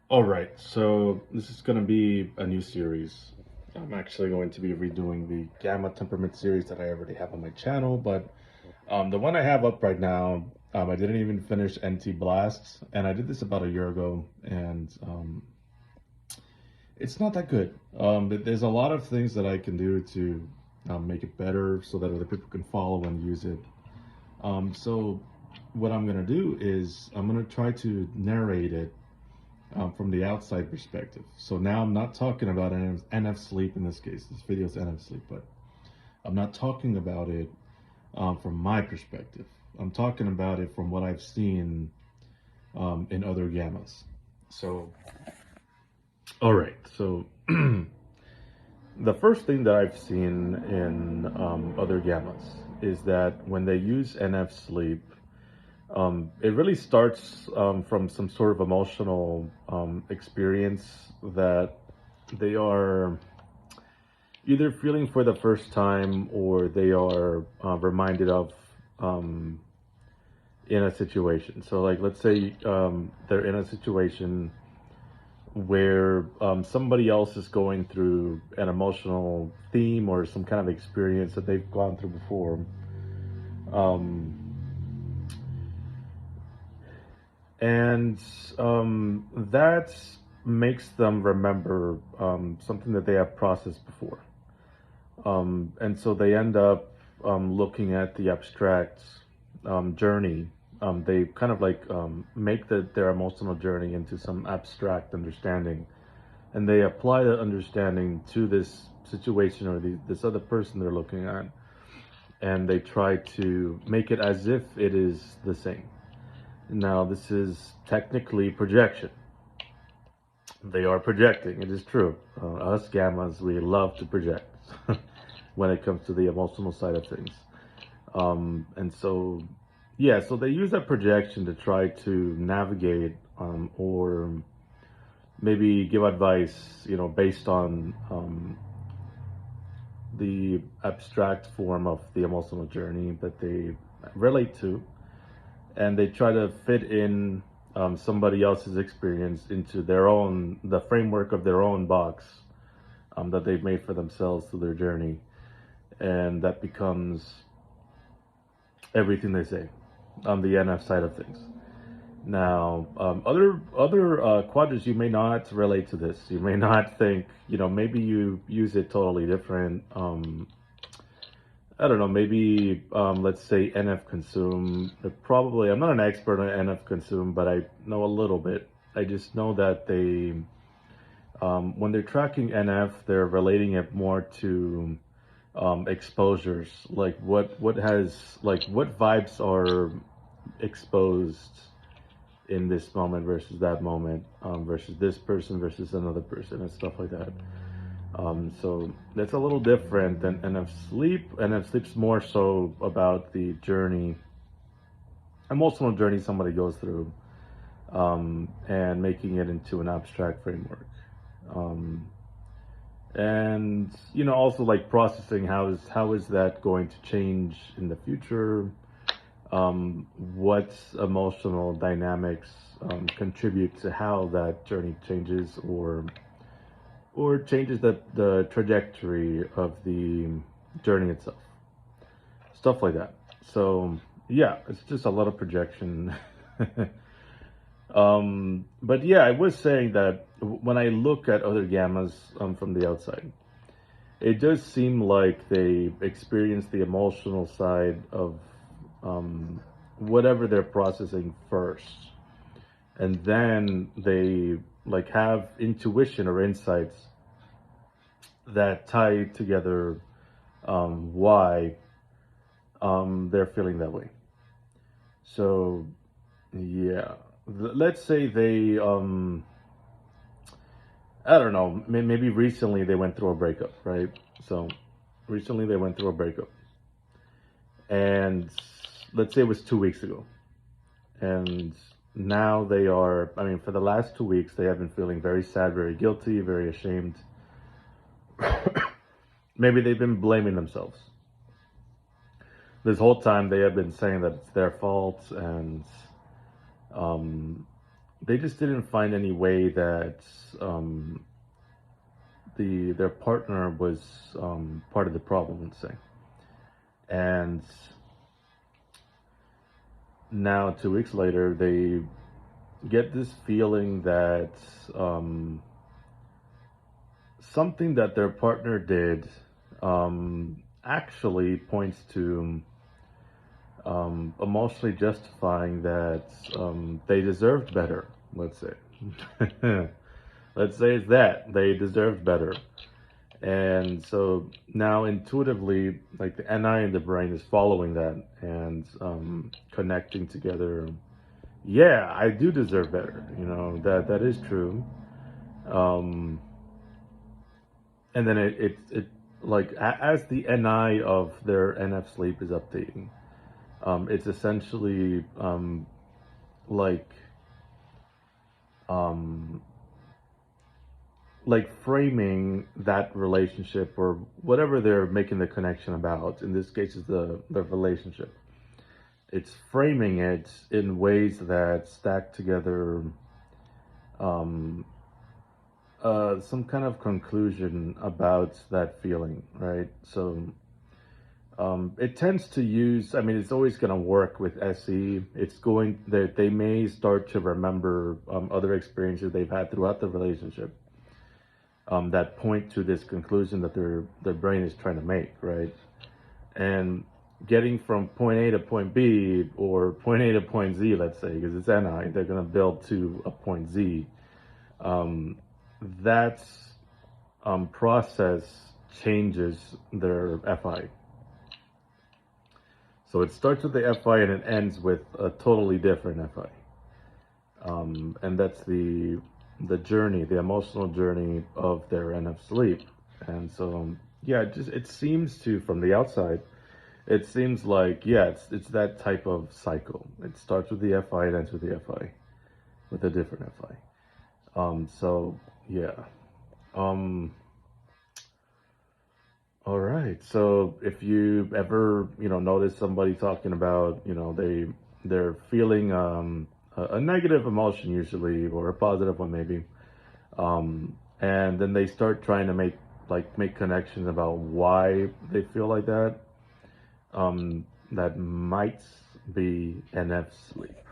All right, so this is going to be a new series. I'm actually going to be redoing the Gamma Temperament series that I already have on my channel, but the one I have up right now, I didn't even finish NT Blasts, and I did this about a year ago, and it's not that good. But there's a lot of things that I can do to make it better so that other people can follow and use it. So what I'm going to do is I'm going to try to narrate it from the outside perspective. So now I'm not talking about NF sleep in this case. This video is NF sleep, but I'm not talking about it from my perspective. I'm talking about it from what I've seen in other gammas. So, all right. So, the first thing that I've seen in other gammas is that when they use NF sleep, it really starts from some sort of emotional experience that they are either feeling for the first time or they are reminded of um, in a situation. So, like, let's say they're in a situation where somebody else is going through an emotional theme or some kind of experience that they've gone through before. Um, and that makes them remember something that they have processed before. And so they end up looking at the abstract journey. They kind of like make their emotional journey into some abstract understanding, and they apply that understanding to this situation or this other person they're looking at, and they try to make it as if it is the same. Now, this is technically projection. They are projecting. It is true. Us gammas, we love to project when it comes to the emotional side of things. And so, yeah, so they use that projection to try to navigate or maybe give advice, based on the abstract form of the emotional journey that they relate to. And they try to fit in somebody else's experience into the framework of their own box that they've made for themselves through their journey. And that becomes everything they say on the NF side of things. Now, other quadrants, you may not relate to this. You may not think, maybe you use it totally different. I don't know, maybe let's say NF consume. Probably, I'm not an expert on NF consume, but I know a little bit. I just know that when they're tracking NF, they're relating it more to exposures, like what vibes are exposed in this moment versus that moment, versus this person versus another person and stuff like that. So that's a little different than NF sleep. NF sleep's more so about the journey, emotional journey somebody goes through, and making it into an abstract framework. Um, and also like processing how is that going to change in the future, what emotional dynamics contribute to how that journey changes or changes the trajectory of the journey itself, stuff like that. So yeah, it's just a lot of projection. But yeah, I was saying that when I look at other gammas from the outside, it does seem like they experience the emotional side of um, whatever they're processing first, and then they like have intuition or insights that tie together why they're feeling that way. So yeah, let's say they I don't know, maybe recently they went through a breakup, right? So recently they went through a breakup, and let's say it was 2 weeks ago, and now they are, I mean, for the last 2 weeks they have been feeling very sad, very guilty, very ashamed. Maybe they've been blaming themselves. This whole time they have been saying that it's their fault, and um, they just didn't find any way that their partner was part of the problem, let's say. And now 2 weeks later, they get this feeling that something that their partner did actually points to emotionally justifying that they deserved better, let's say. Let's say it's that they deserved better. And so now intuitively, like the NI in the brain is following that and connecting together. Yeah, I do deserve better. That is true. Um, and then it like as the NI of their NF sleep is updating, it's essentially like um, like framing that relationship or whatever they're making the connection about. In this case, is the relationship. It's framing it in ways that stack together um, some kind of conclusion about that feeling, right? So it tends to use. I mean, it's always going to work with SE. It's going that they may start to remember other experiences they've had throughout the relationship that point to this conclusion that their brain is trying to make, right? And getting from point A to point B or point A to point Z, let's say, because it's NI, they're going to build to a point Z. That process changes their FI. So it starts with the FI and it ends with a totally different FI. And that's the journey, the emotional journey of their NF sleep. And so, yeah, it seems to, from the outside, it seems like, yeah, it's that type of cycle. It starts with the FI and ends with the FI, with a different FI. So yeah. Um, all right. So if you ever, notice somebody talking about, they're feeling a negative emotion usually, or a positive one maybe, and then they start trying to make connections about why they feel like that. That might be NF sleep.